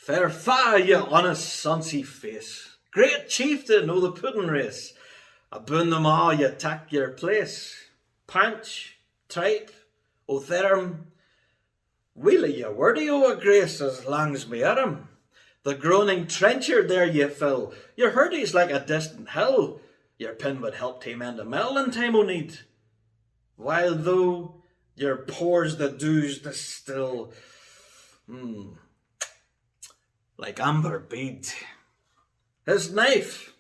Fair fa, ye honest sonsy face, great chieftain o' the puddin' race, aboon them all ye tak your place. Panch, tripe, o therm, wheelie ye wordy o a grace as lang's me arm. The groaning trencher there ye fill, your hurdy's like a distant hill, your pin would help tame end a mill in time o' need. While though your pores the dews distill, like amber bead. His knife,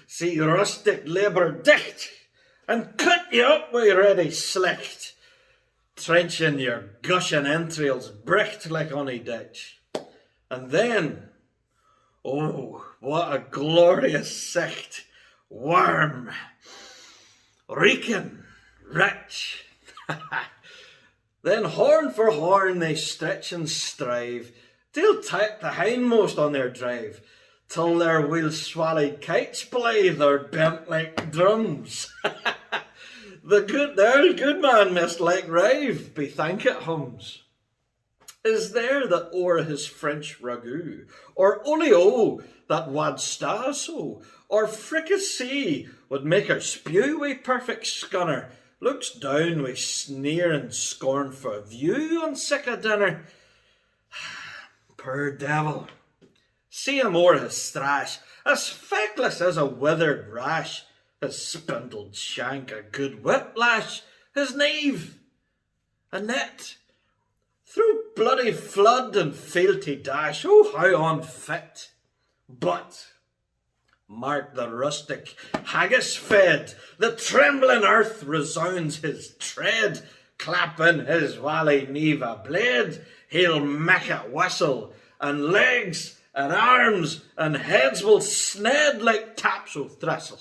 see rustic labour dicht, and cut you up wi' ready slicht, trenching your gushing entrails bricht like ony ditch. And then, oh, what a glorious sight, warm, reeking, rich. Then horn for horn they stretch and strive, till take the hindmost on their drive, till their wheel swallied kites blithe or bent like drums. The old good man must like rive, be thank it hums. Is there that o'er his French ragout, or olio that wad sta so, or fricassee would make her spew wi' perfect scunner, looks down wi' sneer and scorn for view on sic a dinner? Poor devil, see him o'er his strash, as feckless as a withered rash, his spindled shank a good whiplash, his knave a net, through bloody flood and fealty dash, oh how unfit. But mark the rustic haggis fed, the trembling earth resounds his tread, clapping his wally neva blade, he'll mak it whistle, and legs and arms and heads will sned like taps o' thistle.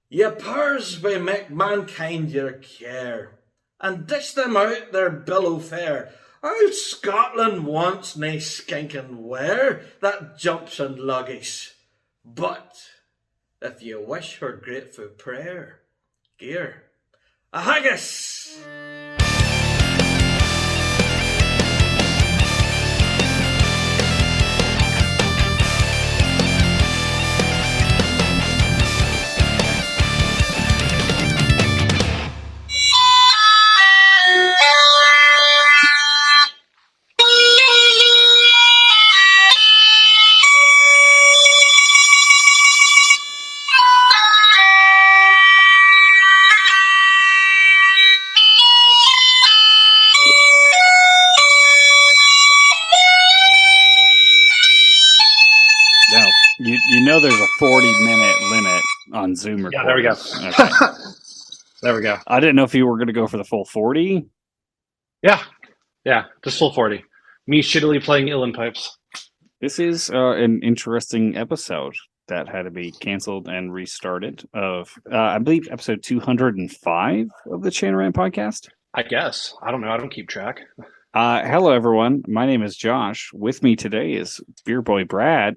Ye powers may make mankind your care, and dish them out their billow fare. Old Scotland wants nae skinking ware that jumps and luggies. But if ye wish her grateful prayer, gear a haggis. You know there's a 40-minute limit on Zoom recording. Yeah, there we go. Okay. There we go. I didn't know if you were going to go for the full 40. Yeah, just full 40. Me shittily playing uilleann pipes. This is an interesting episode that had to be canceled and restarted of, I believe, episode 205 of the Chain Rant podcast. I guess. I don't know. I don't keep track. Hello, everyone. My name is Josh. With me today is Beer Boy Brad.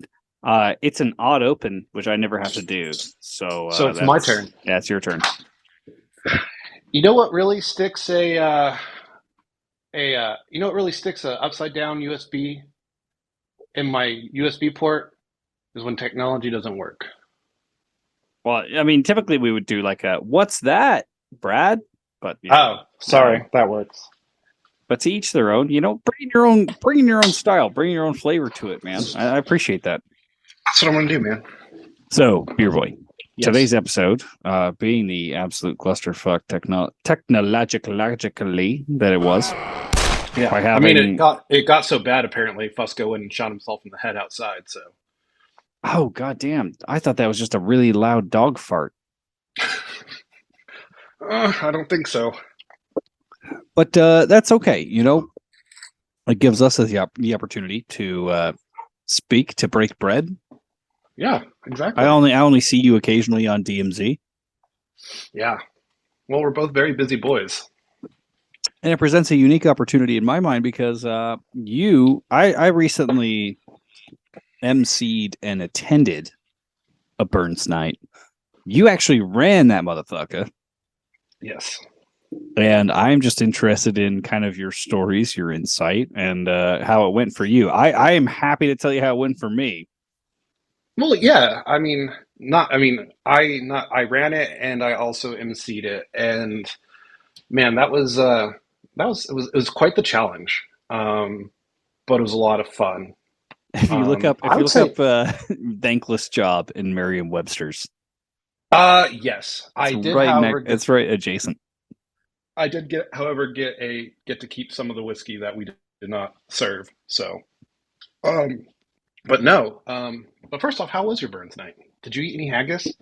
It's an odd open, which I never have to do. So it's my turn. Yeah, it's your turn. You know what really sticks a upside down USB in my USB port is when technology doesn't work. Well, I mean, typically we would do like a "What's that, Brad?" But yeah, sorry, that works. But to each their own. You know, bring your own style, bring your own flavor to it, man. I appreciate that. That's what I'm gonna do, man. So, Beer Boy, yes. Today's episode, being the absolute clusterfuck technologically that it was. Yeah, I mean, it got so bad. Apparently, Fusco went and shot himself in the head outside. So, oh goddamn! I thought that was just a really loud dog fart. I don't think so. But that's okay. You know, it gives us the opportunity to speak, to break bread. Yeah, exactly. I only see you occasionally on DMZ. Yeah. Well, we're both very busy boys. And it presents a unique opportunity in my mind because I recently emceed and attended a Burns night. You actually ran that motherfucker. Yes. And I'm just interested in kind of your stories, your insight, and how it went for you. I am happy to tell you how it went for me. Well, yeah, I mean, not, I mean, I ran it and I also emceed it, and man, it was quite the challenge. But it was a lot of fun. If I you would look up say, thankless job in Merriam-Webster's, yes, it's right next. It's right adjacent. I did get, however, get to keep some of the whiskey that we did not serve. So, um, but no, but first off, how was your Burns night? Did you eat any haggis?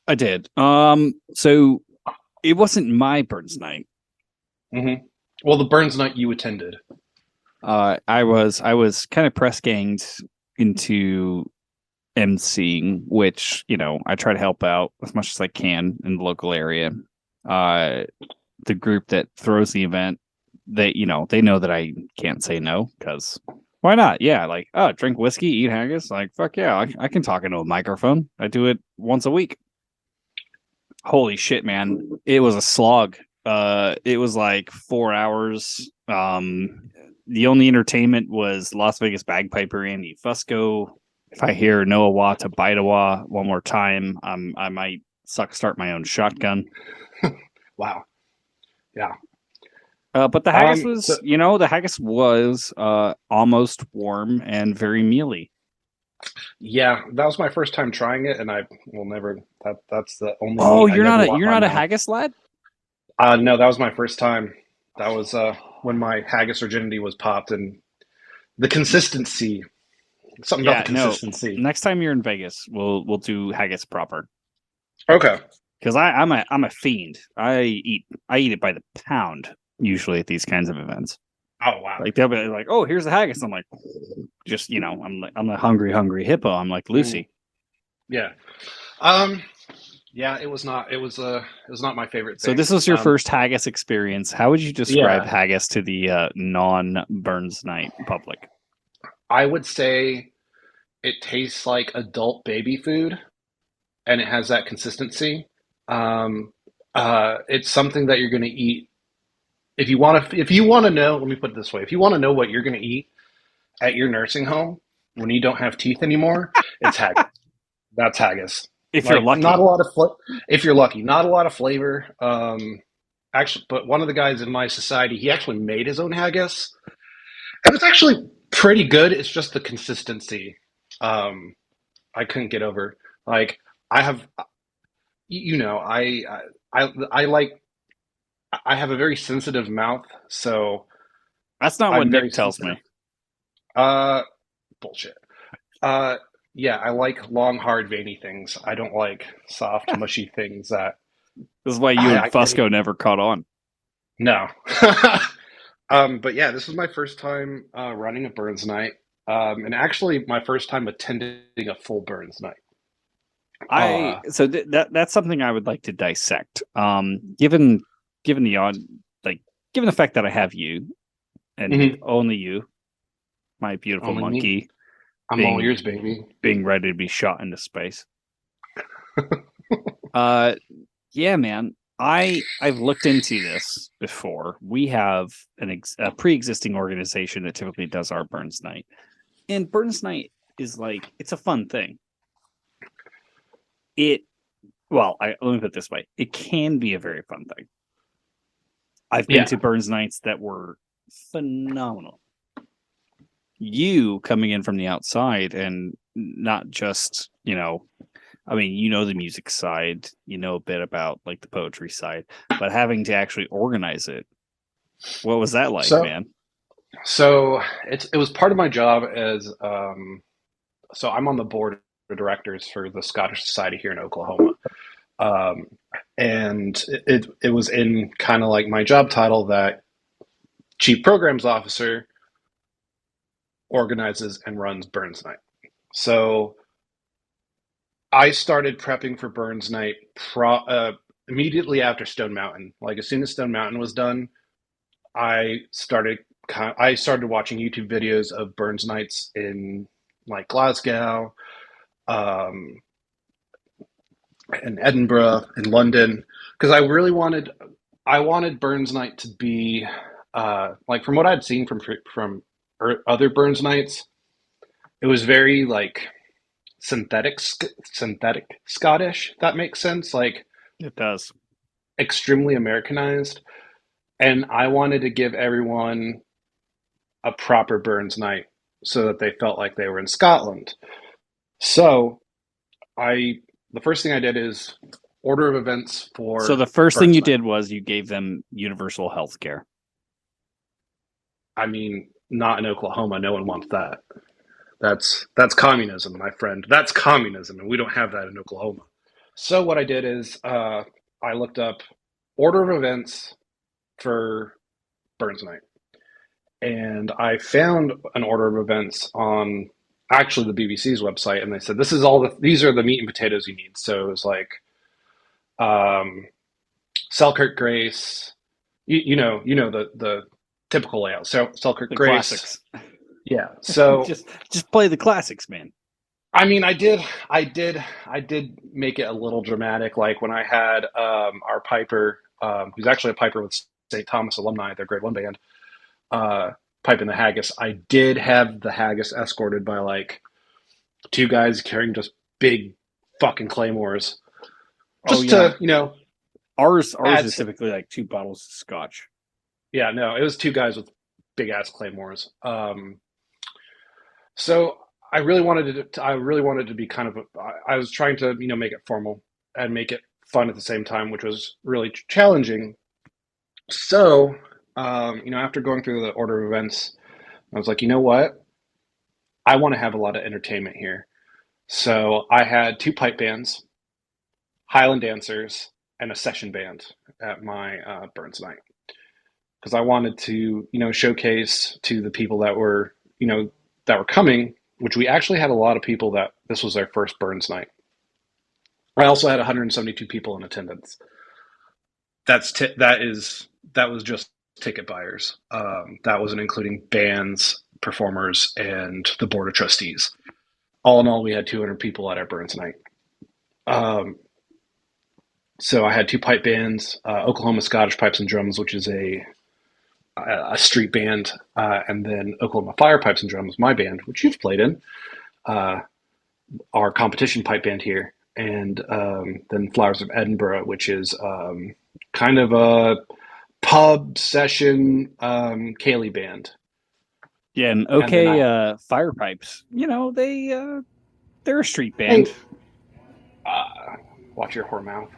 I did. So it wasn't my Burns night. Hmm. Well, the Burns night you attended. I was kind of press ganged into emceeing, which I try to help out as much as I can in the local area. Uh, the group that throws the event, they know that I can't say no because why not? Yeah, like drink whiskey, eat haggis, like fuck yeah, I can talk into a microphone. I do it once a week. Holy shit, man, it was a slog. It was like 4 hours. The only entertainment was Las Vegas bagpiper Andy Fusco. If I hear Noah Wah to Bidawa one more time, I might start my own shotgun. Wow. Yeah. But the haggis So was almost warm and very mealy. yeah, that was my first time trying it, and I will never. That's the only Oh, meat I never want in you're my not a mouth. haggis lad? No, that was my first time. That was when my haggis virginity was popped, and the consistency, something about the Yeah, no. consistency. Next time you're in Vegas, we'll do haggis proper. Okay. Because I'm a fiend. I eat it by the pound usually at these kinds of events. Oh wow. Like they'll be like, "Oh, here's the haggis." I'm like, just I'm a hungry hippo. I'm like Mm, Lucy. yeah. Um. Yeah. It was not my favorite So thing. this was your first haggis experience. How would you describe Yeah. haggis to the non-Burns Night public? I would say it tastes like adult baby food, and it has that consistency. Um. It's something that you're going to eat if you want to know. Let me put it this way: if you want to know what you're going to eat at your nursing home when you don't have teeth anymore, it's haggis. That's haggis. If you're Like not a lucky. lot of if you're lucky, not a lot of flavor. Actually, but one of the guys in my society, he actually made his own haggis, and it's actually pretty good. It's just the consistency. Um, I couldn't get over. Like I have, you know, I like I have a very sensitive mouth, so That's not what I'm very Nick tells sensitive. me. Uh, bullshit. Uh, yeah, I like long, hard, veiny things. I don't like soft, mushy things that This is why you and I can't Fusco eat. never caught on. No. But yeah, this was my first time running a Burns night, and actually my first time attending a full Burns night. I Uh, so that's something I would like to dissect. Given the odd like given the fact that I have you and mhm. only you, my beautiful Only me. monkey, I'm all being ears, baby. being ready to be shot into space. Uh, yeah, man. I've looked into this before. We have a pre-existing organization that typically does our Burns night, and Burns night is like it's a fun thing. It let me put it this way: it can be a very fun thing. I've been Yeah. to Burns nights that were phenomenal. You coming in from the outside and not just I mean, the music side, a bit about like the poetry side, but having to actually organize it, what was that like, So, man? so it was part of my job as so I'm on the board of directors for the Scottish Society here in Oklahoma. Um, and it was in kind of like my job title that chief programs officer organizes and runs Burns Night. So I started prepping for Burns Night immediately after Stone Mountain. Like as soon as Stone Mountain was done, I started watching YouTube videos of Burns Nights in like Glasgow, um, in Edinburgh, in London, because I really wanted. I wanted Burns Night to be like from what I'd seen from other Burns Nights, it was very like synthetic Scottish. If that makes sense, like It does. extremely Americanized. And I wanted to give everyone a proper Burns Night so that they felt like they were in Scotland. So I the first thing I did is order of events So for the first thing Burns you Night. did was you gave them universal health care. I mean, not in Oklahoma. No one wants that. That's communism, my friend. That's communism, and we don't have that in Oklahoma. So what I did is I looked up order of events for Burns Night, and I found an order of events on actually the BBC's website, and they said these are the meat and potatoes you need. So it was like um, Selkirk Grace, you know the typical layout. So Selkirk The Grace, classics. yeah. So just play the classics, man. I mean, I did make it a little dramatic. Like when I had our piper, who's actually a piper with St. Thomas alumni, their grade one band, uh, piping the haggis. I did have the haggis escorted by like two guys carrying just big fucking claymores, Oh just yeah. to Ours add. is typically like 2 bottles of scotch. Yeah, no, it was two guys with big ass claymores. So I really wanted to be kind of I was trying to make it formal and make it fun at the same time, which was really challenging. So after going through the order of events, I was like, you know what? I want to have a lot of entertainment here. So I had two pipe bands, Highland dancers, and a session band at my Burns night because I wanted to showcase to the people that were coming, which we actually had a lot of people that this was their first Burns night. I also had 172 people in attendance. That was just ticket buyers. That wasn't including bands, performers, and the board of trustees. All in all, we had 200 people at our Burns night. Um, so I had two pipe bands, Oklahoma Scottish Pipes and Drums, which is a street band, and then Oklahoma Fire Pipes and Drums, my band, which you've played in, uh, our competition pipe band here, and then Flowers of Edinburgh, which is kind of a pub session Kaylee band. Yeah, and And then okay, I fire pipes. They're a street band. hey, watch your whore mouth.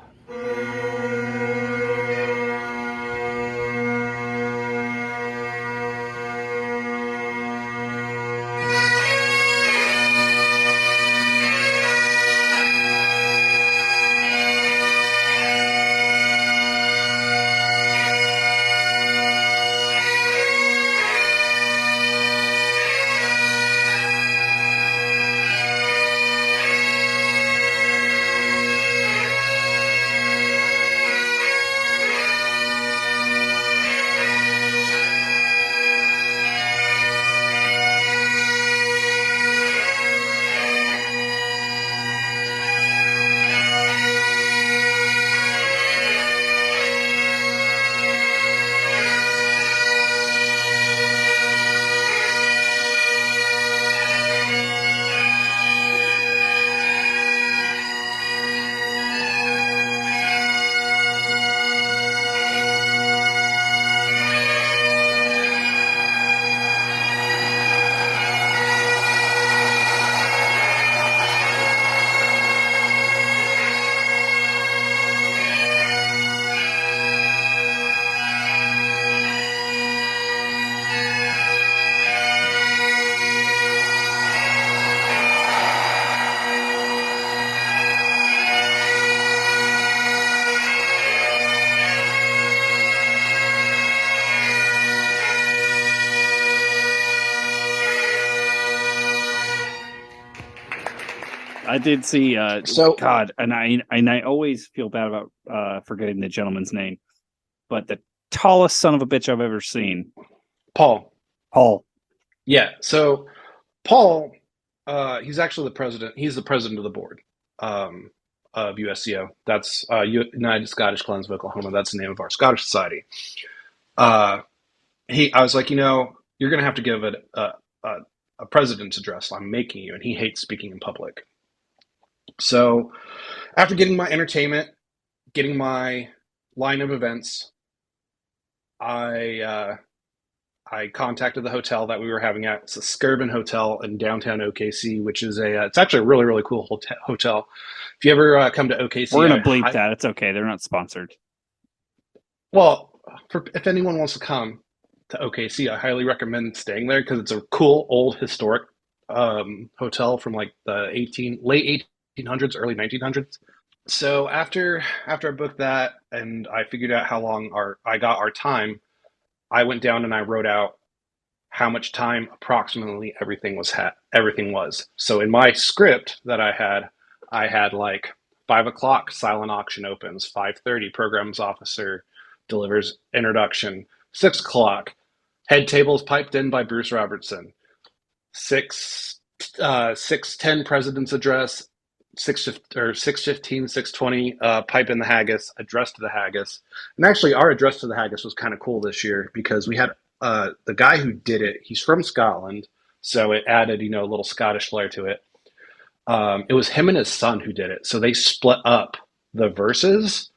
I did see So God, and I always feel bad about forgetting the gentleman's name, but the tallest son of a bitch I've ever seen. Paul, Paul. yeah. So Paul, he's actually the president. He's the president of the board um, of USCO. That's United Scottish Cleanse of Oklahoma. That's the name of our Scottish society. Uh, I was like, you're going to have to give a president's address. I'm making you, and he hates speaking in public. So after getting my entertainment, getting my line of events, I contacted the hotel that we were having at. It's a Skirvin Hotel in downtown OKC, which is it's actually a really, really cool hotel. If you ever come to OKC, We're gonna bleep that. It's okay. They're not sponsored. Well, if anyone wants to come to OKC, I highly recommend staying there because it's a cool old historic hotel from like the late 1800s, early 1900s. So after I booked that and I figured out how long I got our time, I went down and I wrote out how much time approximately everything was. So in my script that I had like 5 o'clock silent auction opens, 5:30 programs officer delivers introduction, 6 o'clock head tables piped in by Bruce Robertson, 6:10 president's address, 6:15, 6:20 pipe in the haggis, address to the haggis. And actually our address to the haggis was kind of cool this year because we had the guy who did it, he's from Scotland, so it added a little Scottish flair to it. It was him and his son who did it, so they split up the verses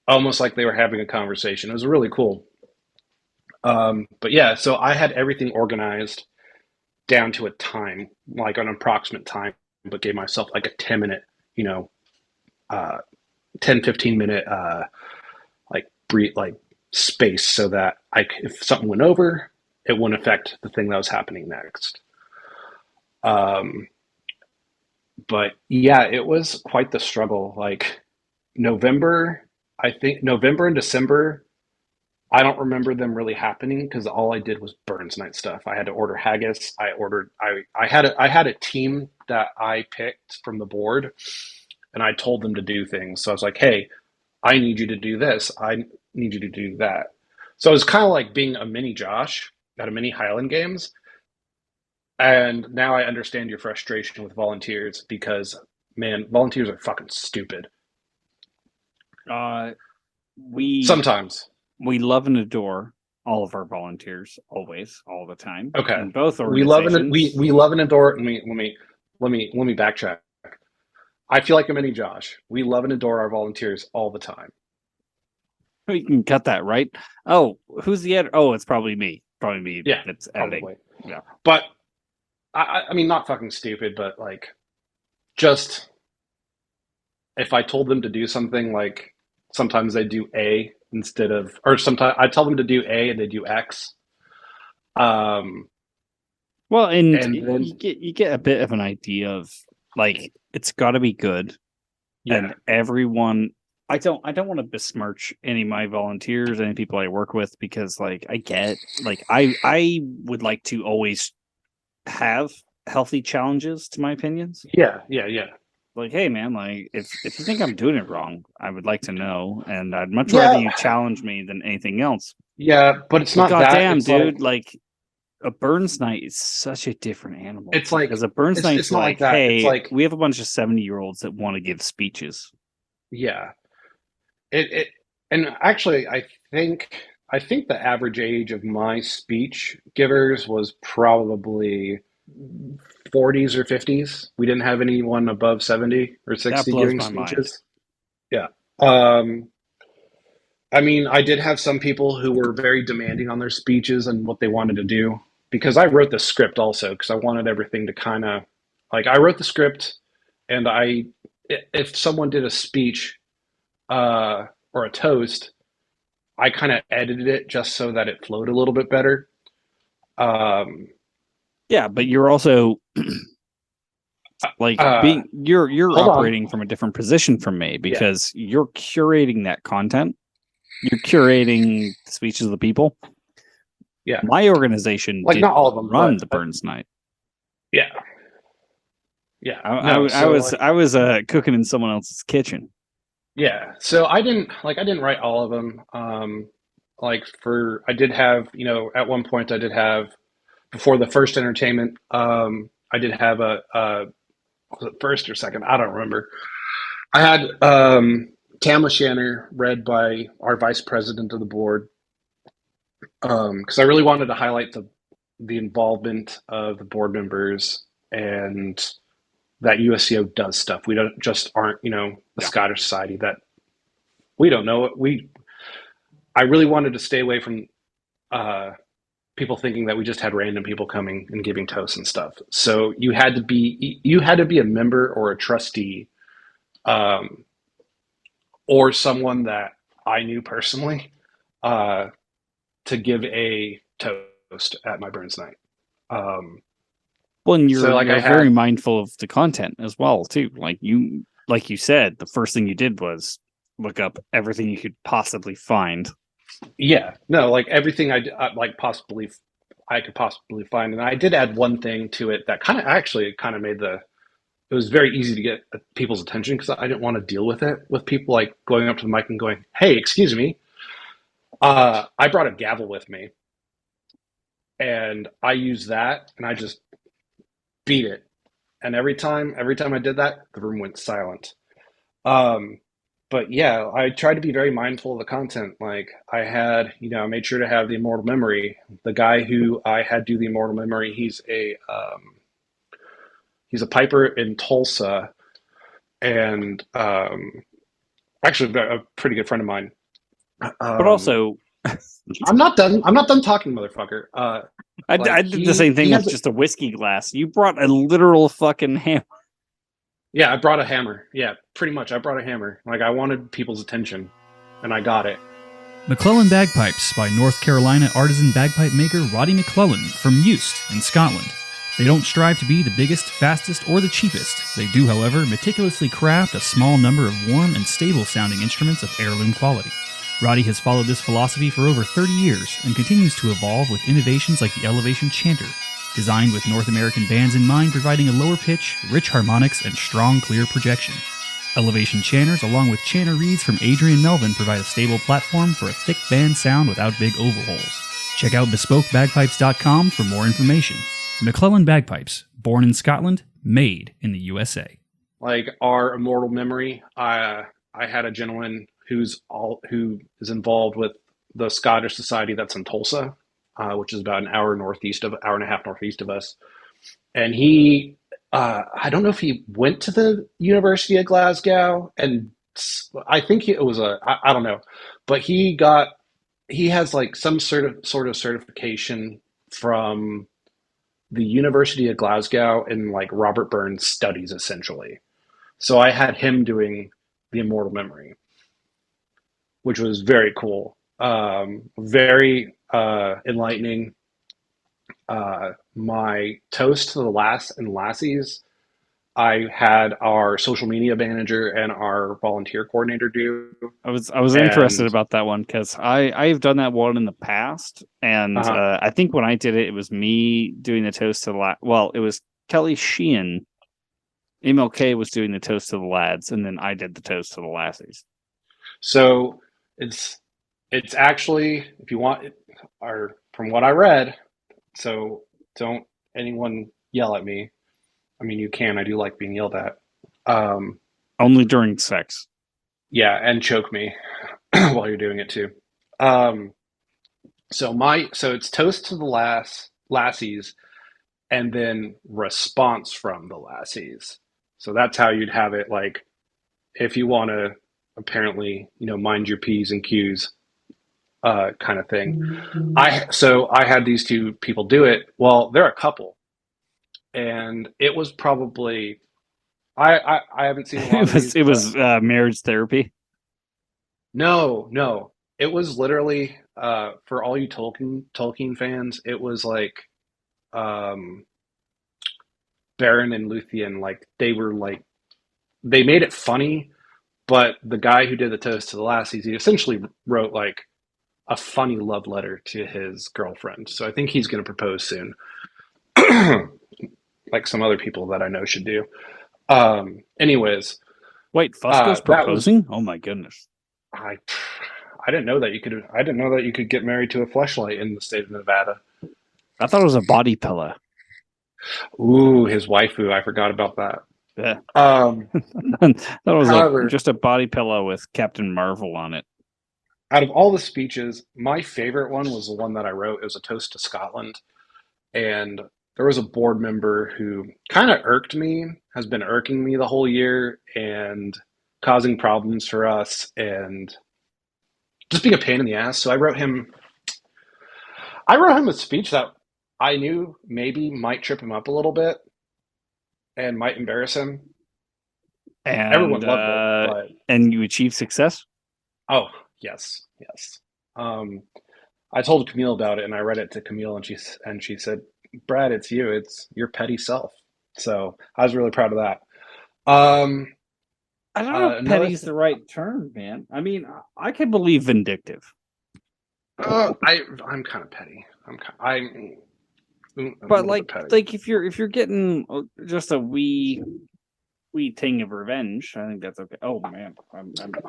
almost like they were having a conversation. It was really cool. But yeah, so I had everything organized down to a time, like an approximate time, but gave myself like a 10-minute, 10-15 minute like space so that if something went over, it wouldn't affect the thing that was happening next. But yeah, it was quite the struggle. Like November and December, I don't remember them really happening because all I did was Burns night stuff. I had to order haggis. I had a team that I picked from the board, and I told them to do things. So I was like, hey, I need you to do this. I need you to do that. So it was kind of like being a mini Josh at a mini Highland Games. And now I understand your frustration with volunteers because, man, volunteers are fucking stupid. We Sometimes. We love and adore all of our volunteers, always, all the time. Okay. In both We love organizations. we love and adore. Let me backtrack. I feel like a mini Josh. We love and adore our volunteers all the time. We can cut that, right? Oh, who's the editor? Oh, it's probably me. Probably me. Yeah, That's editing. probably. Yeah. But I mean, not fucking stupid, but like, just if I told them to do something, like sometimes they do A instead of, or sometimes I tell them to do A and they do X. Well, and then you get a bit of an idea of like it's got to be good, and everyone. I don't want to besmirch any of my volunteers, any people I work with, because like I would like to always have healthy challenges to my opinions. Yeah. Like, hey man, like if you think I'm doing it wrong, I would like to know, and I'd much rather you challenge me than anything else. Yeah, but it's not that. Goddamn, It's dude, like a Burns night is such a different animal. It's like because a Burns night's it's not like, like that. hey, It's like, we have a bunch of 70-year-olds that want to give speeches. yeah. And actually, I think the average age of my speech givers was probably 40s or 50s. We didn't have anyone above 70 or 60 blows giving my mind. speeches. Yeah. I mean, I did have some people who were very demanding on their speeches and what they wanted to do because I wrote the script also because I wanted everything to kind of like I wrote the script and if someone did a speech or a toast, I kind of edited it just so that it flowed a little bit better. Yeah, but you're also like you're operating from a different position from me because you're curating that content. You're curating the speeches of the people. Yeah, my organization like not all of them run the Burns night. Yeah, I was cooking in someone else's kitchen. Yeah, so I didn't write all of them. I did have, at one point I did have before the first entertainment. I did have was it first or second? I don't remember. I had Tam Shanner read by our vice president of the board because I really wanted to highlight the involvement of the board members and that USCO does stuff. We don't just aren't the Yeah. Scottish Society that we don't know. I really wanted to stay away from uh, people thinking that we just had random people coming and giving toasts and stuff. So you had to be a member or a trustee, um, or someone that I knew personally, uh, to give a toast at my Burns night. Um, Well, and so like I you're very had, mindful of the content as well, too. Like you said, the first thing you did was look up everything you could possibly find. yeah, no, like everything I could possibly find, and I did add one thing to it that kind of made it was very easy to get people's attention because I didn't want to deal with it with people like going up to the mic and going, "Hey, excuse me, I brought a gavel with me," and I used that and I just beat it, and every time I did that, the room went silent. Um, but yeah, I tried to be very mindful of the content. Like I made sure to have the immortal memory. The guy who I had do the immortal memory, he's a piper in Tulsa, and actually a pretty good friend of mine. But Um, also, I'm not done. I'm not done talking, motherfucker. I did the same He thing with has just a whiskey glass. You brought a literal fucking hammer. yeah. I brought a hammer. Yeah, pretty much. I brought a hammer. Like I wanted people's attention, and I got it. McClellan Bagpipes by North Carolina artisan bagpipe maker Roddy McClellan from Eust in Scotland. They don't strive to be the biggest, fastest, or the cheapest. They do, however, meticulously craft a small number of warm and stable sounding instruments of heirloom quality. Roddy has followed this philosophy for over 30 years and continues to evolve with innovations like the Elevation Chanter, designed with North American bands in mind, providing a lower pitch, rich harmonics, and strong, clear projection. Elevation Chanters, along with chanter reeds from Adrian Melvin, provide a stable platform for a thick band sound without big overhauls. Check out bespokebagpipes.com for more information. McClellan Bagpipes, born in Scotland, made in the USA. Like our immortal memory, I had a gentleman who is involved with the Scottish Society that's in Tulsa, which is about an hour hour and a half northeast of us. And I don't know if he went to the University of Glasgow, and I think it was I don't know, but he has like some sort of certification from the University of Glasgow in like Robert Burns studies essentially. So I had him doing the immortal memory, which was very cool, very enlightening. My toast to the lass and lassies, I had our social media manager and our volunteer coordinator do, I was interested and about that one because I've done that one in the past, and uh I think when I did it, it was me doing the toast to the well, it was Kelly Sheehan. MLK was doing the toast to the lads, and then I did the toast to the lassies. so it's it's actually if you want, or from what I read. So don't anyone yell at me. I mean, you can. I do like being yelled at. Um, Only during sex. yeah, and choke me while you're doing it too. Um, so it's toast to the lassies, and then response from the lassies. So that's how you'd have it. Like if you want to, apparently, mind your p's and q's, kind of thing. I had these two people do it. Well, they're a couple, and it was probably I haven't seen a lot of these, It but was marriage therapy. no, it was literally for all you Tolkien fans. It was like um, Baron and Luthien. Like they made it funny, but the guy who did the toast to the lassies, he essentially wrote like a funny love letter to his girlfriend. So I think he's going to propose soon, like some other people that I know should do. Anyways, Wait, Fusco's that was proposing? Oh my goodness. I. I didn't know that you could. I didn't know that you could get married to a fleshlight in the state of Nevada. I thought it was a body pillow. Ooh, his waifu. I forgot about that. Yeah. Um, That was however, just a body pillow with Captain Marvel on it. out of all the speeches, my favorite one was the one that I wrote. It was a toast to Scotland. And there was a board member who kind of irked me, has been irking me the whole year and causing problems for us and just being a pain in the ass. So I wrote him a speech that I knew maybe might trip him up a little bit and might embarrass him. Everyone And loved it, but and you achieved success. oh, yes, yes. Um, I told Camille about it, and I read it to Camille, and she said, "Brad, it's you. It's your petty self." So I was really proud of that. Um, I don't know if another petty's thing, the right term, man. I mean, I could believe vindictive. I'm kind of petty. I'm a But little bit petty. like if you're getting just a wee ting of revenge, I think that's okay. Oh man,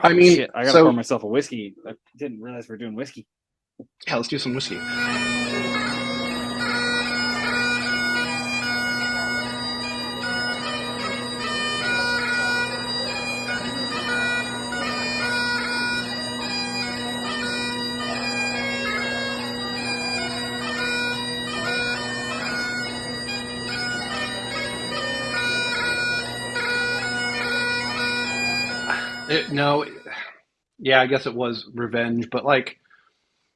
I mean, shit. I gotta pour so myself a whiskey. I didn't realize we're doing whiskey. yeah, let's do some whiskey. No, yeah, I guess it was revenge, but like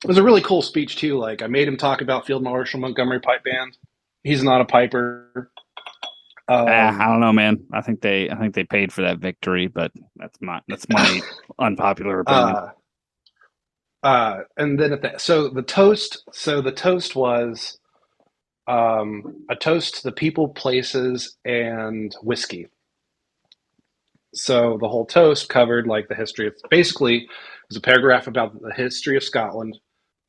it was a really cool speech too. Like I made him talk about Field Marshal Montgomery Pipe Band. He's not a piper. I Um, don't know, man. I think they paid for that victory, but that's my unpopular opinion. uh, and then so the toast was a toast to the people, places, and whiskey. So the whole toast covered like the history of basically it was a paragraph about the history of Scotland.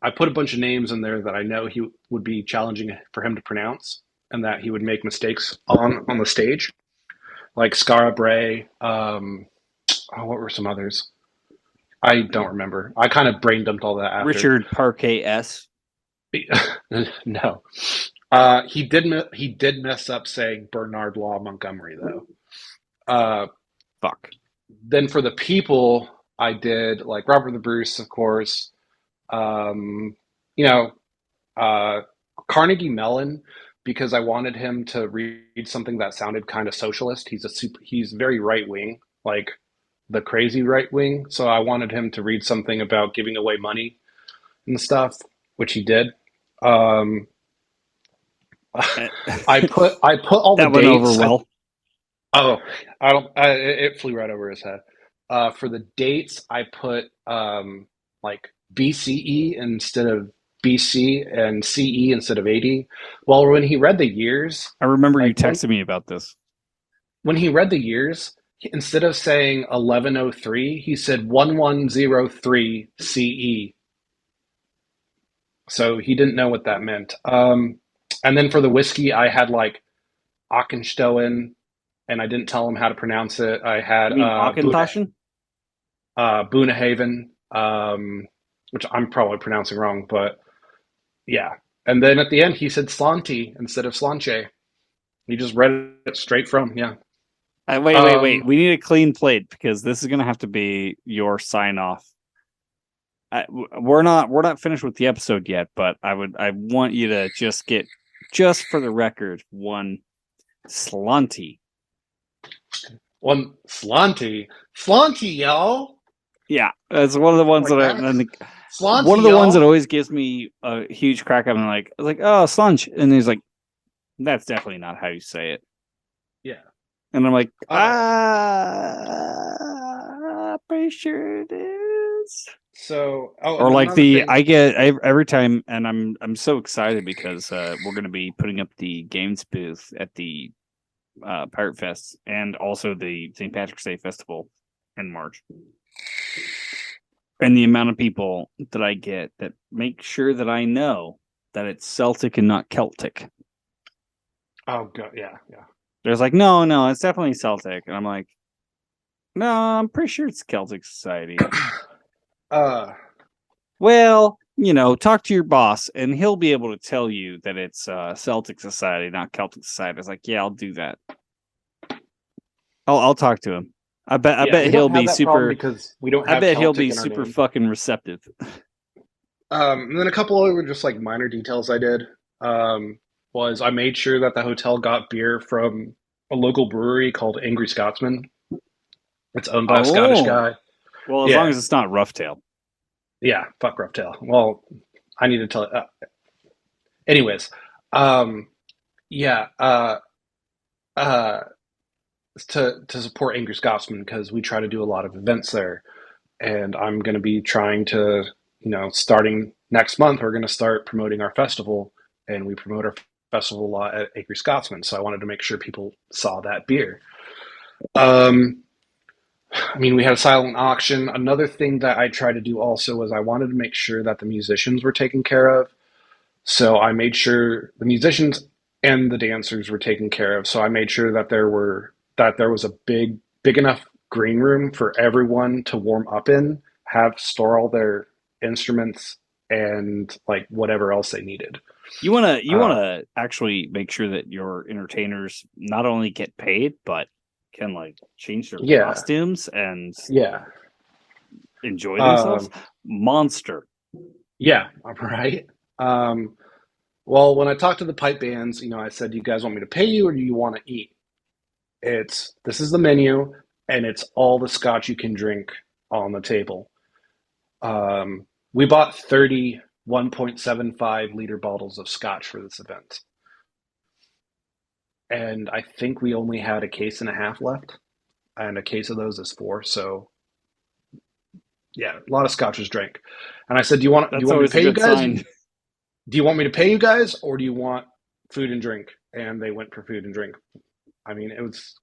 I put a bunch of names in there that I know he would be challenging for him to pronounce and that he would make mistakes on the stage, like Skara Brae. What were some others? I don't remember. I kind of brain dumped all that after. Richard Parquet S. No, he did mess up saying Bernard Law Montgomery though. Uh, Fuck. then for the people, I did like Robert the Bruce, of course. Um, you know, uh, Carnegie Mellon, because I wanted him to read something that sounded kind of socialist. He's very right wing, like the crazy right wing. So I wanted him to read something about giving away money and stuff, which he did. Um, I put all the That went over dates. well. Oh, I don't. It flew right over his head. For the dates, I put like BCE instead of BC and CE instead of AD. Well, when he read the years, I remember you like texted me about this. when he read the years, instead of saying 1103, he said 1103 CE. So he didn't know what that meant. And then for the whiskey, I had like Achenstoen, and I didn't tell him how to pronounce it. I had You mean Auchentoshan? Boonahaven, which I'm probably pronouncing wrong, but yeah. And then at the end, he said Slanty instead of Slanche. He just read it straight from, yeah. Wait. Um, We need a clean plate because this is going to have to be your sign off. We're not finished with the episode yet, but I want you to just for the record one slanty. one Slanty, y'all. Yeah, it's one of the ones Like that that. one of Slanty, the ones that y'all. always gives me a huge crack up. And I was like, oh, slunch, and he's like, that's definitely not how you say it. Yeah. And I'm like, Uh, pretty sure it is. oh, Or and like another thing. I get every time, and I'm so excited because we're going to be putting up the games booth at the Pirate Fest and also the St. Patrick's Day Festival in March. And the amount of people that I get that make sure that I know that it's Celtic and not Celtic. Oh, God, yeah, yeah. There's like, no, it's definitely Celtic. And I'm like, no, I'm pretty sure it's Celtic Society. Uh, Well, talk to your boss and he'll be able to tell you that it's Celtic Society, not Celtic Society. It's like, yeah, I'll do that. I'll talk to him. I bet We he'll don't have be that problem super. because we don't I have bet he'll Celtic be in our super name. fucking receptive. And then a couple other just like minor details I did was I made sure that the hotel got beer from a local brewery called Angry Scotsman. It's owned by a Scottish Oh, guy. well, as long Yeah, as it's not Rough Tail. yeah, fuck Roughtail. Well, I need to tell it. Anyways, um, yeah, uh, to support Angry Scotsman because we try to do a lot of events there, and I'm going to be trying to, starting next month, we're going to start promoting our festival, and we promote our festival a lot at Angry Scotsman. So I wanted to make sure people saw that beer. Um, we had a silent auction. Another thing that I tried to do also was I wanted to make sure that the musicians were taken care of. So I made sure the musicians and the dancers were taken care of. So I made sure that there was a big enough green room for everyone to warm up in, store all their instruments and like whatever else they needed. You wanna actually make sure that your entertainers not only get paid but can like change their Yeah, costumes and yeah, enjoy themselves. um, Monster. yeah. Right. Um, well, when I talked to the pipe bands, I said, "Do you guys want me to pay you, or do you want to eat?" This is the menu, and it's all the scotch you can drink on the table. We bought 30 1.75 liter bottles of scotch for this event, and I think we only had a case and a half left, and a case of those is four. So yeah, a lot of scotch was drank. And I said, do you That's want me to always a pay you good guys? sign. Do you want me to pay you guys, or do you want food and drink? And they went for food and drink. It was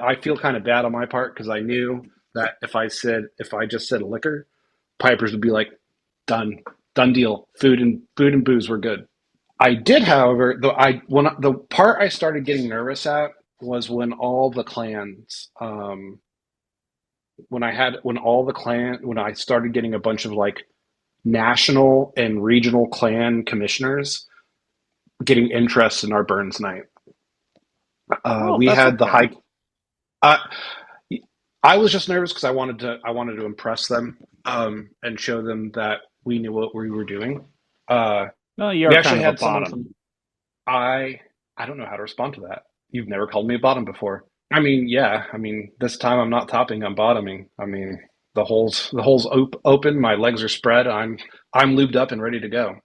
I feel kind of bad on my part because I knew that if I just said liquor, Pipers would be like, done deal. Food and booze were good. I did, however, the part I started getting nervous at was when all the clans, when I started getting a bunch of like national and regional clan commissioners getting interest in our Burns night. Oh, We that's had the okay. high. Uh, I was just nervous because I wanted to impress them and show them that we knew what we were doing. Uh, No, we you're kind actually of a had someone bottom. from I I don't know how to respond to that. You've never called me a bottom before. Yeah. This time I'm not topping. I'm bottoming. The holes open. My legs are spread. I'm lubed up and ready to go.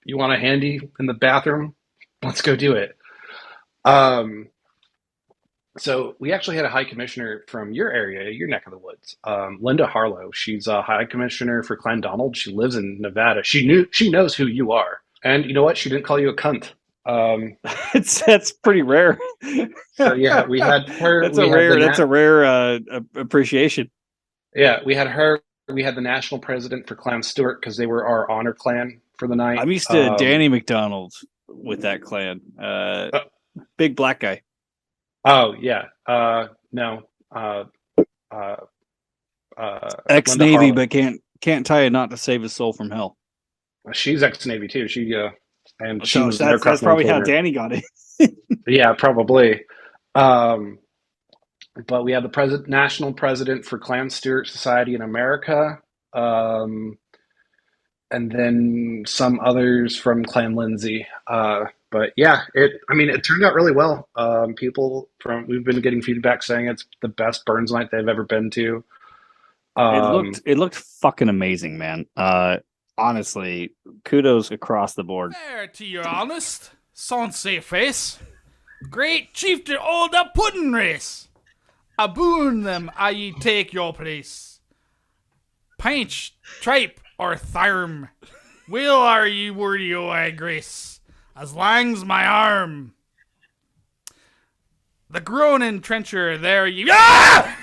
You want a handy in the bathroom? Let's go do it. Um, so we actually had a high commissioner from your area, your neck of the woods, Linda Harlow. She's a high commissioner for Clan Donald. She lives in Nevada. She knows who you are, and you know what? She didn't call you a cunt. Um, That's pretty rare. so yeah, we had her. That's a rare appreciation. Yeah, we had her. We had the national president for Clan Stewart because they were our honor clan for the night. I'm used to Danny McDonald with that clan. Uh, Big black guy. oh yeah. No. Uh, Ex Linda Navy, Harlow. but can't tie a knot to save his soul from hell. She's ex-Navy too. And she So was an that's aircraft probably how maintainer. Danny got it. Yeah, probably. Um, but we had the national president for Clan Stewart Society in America, um, and then some others from Clan Lindsay. But yeah, it turned out really well. We've been getting feedback saying it's the best Burns night they've ever been to. It looked fucking amazing, man. Honestly, kudos across the board. There, to your honest, sonsy face. Great chieftain all the puddin' race. Aboon them, I take your place. Pinch, tripe, or tharm. Will are ye worthy o' I grace, as lang's my arm. The groaning trencher, there ye. Ah!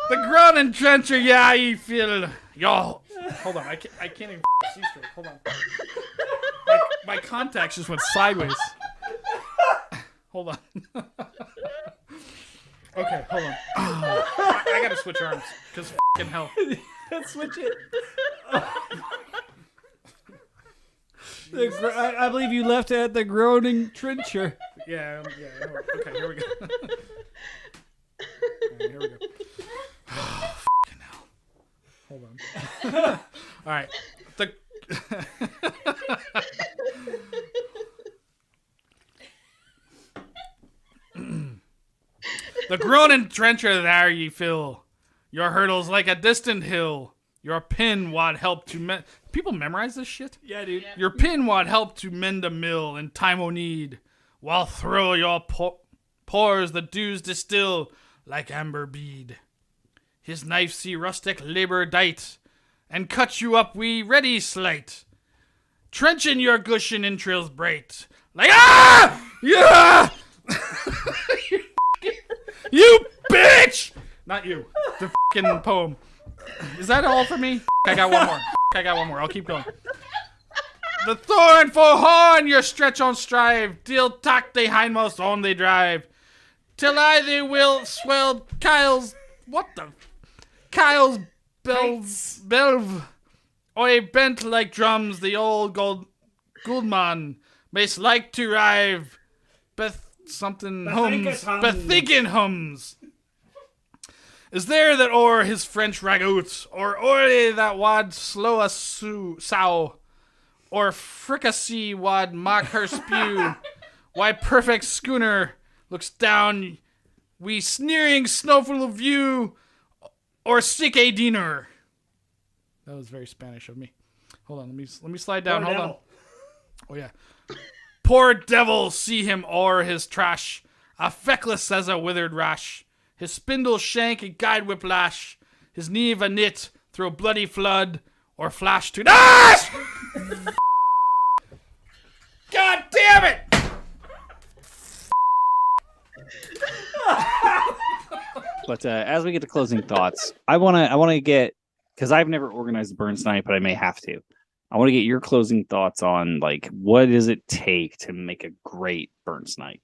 The groaning trencher, yeah, ye feel. Y'all. Hold on, I can't even see straight. Hold on. My contacts just went sideways. Hold on. Okay, hold on. I gotta switch arms, because f***ing hell. Switch it. I believe you left it at the groaning trencher. Yeah. Okay, here we go. Alright, here we go. Fucking hell. Hold on. All right. The groaning trencher there ye fill. Your hurdles like a distant hill. Your pin wad help to people memorize this shit? Yeah, dude. Yeah. Your pin wad help to mend a mill in time o' need, while through your pores the dews distill like amber bead. His knife see rustic labor dight, and cut you up wi' ready slight, trenching your gushin entrails bright, like yeah, you bitch! Not you. The fucking poem. Is that all for me? I got one more. I'll keep going. The thorn for horn your stretch on strive, till tack they hindmost on they drive, till I they will swell Kyle's belv, oi bent like drums the old Goldman mayst like to rive, bethinking hums. Is there that o'er his French ragout, or o'er that wad slow a sow, or fricassee wad mock her spew, why perfect schooner looks down we sneering snowful view, or sick a dinner. That was very Spanish of me. Hold on, let me slide down. Hold on. Oh yeah. Poor devil, see him o'er his trash, a feckless as a withered rash. His spindle shank a guide whip lash, his knee a knit through a bloody flood, or flash to dash! God damn it! But as we get to closing thoughts, I want to get, because I've never organized a Burns night, but I may have to. I want to get your closing thoughts on, like, what does it take to make a great Burns night?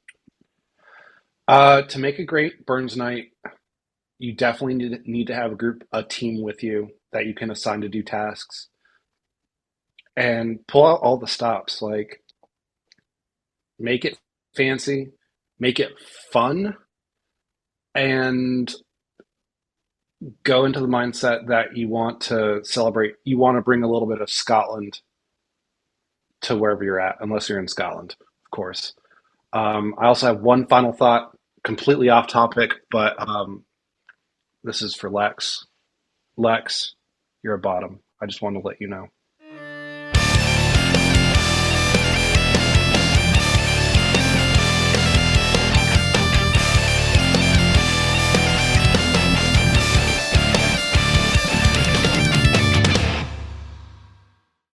To make a great Burns night, you definitely need to have a team with you that you can assign to do tasks, and pull out all the stops. Like, make it fancy, make it fun, and go into the mindset that you want to celebrate. You want to bring a little bit of Scotland to wherever you're at, unless you're in Scotland, of course. I also have one final thought, completely off topic, but this is for Lex. Lex, you're a bottom. I just wanted to let you know.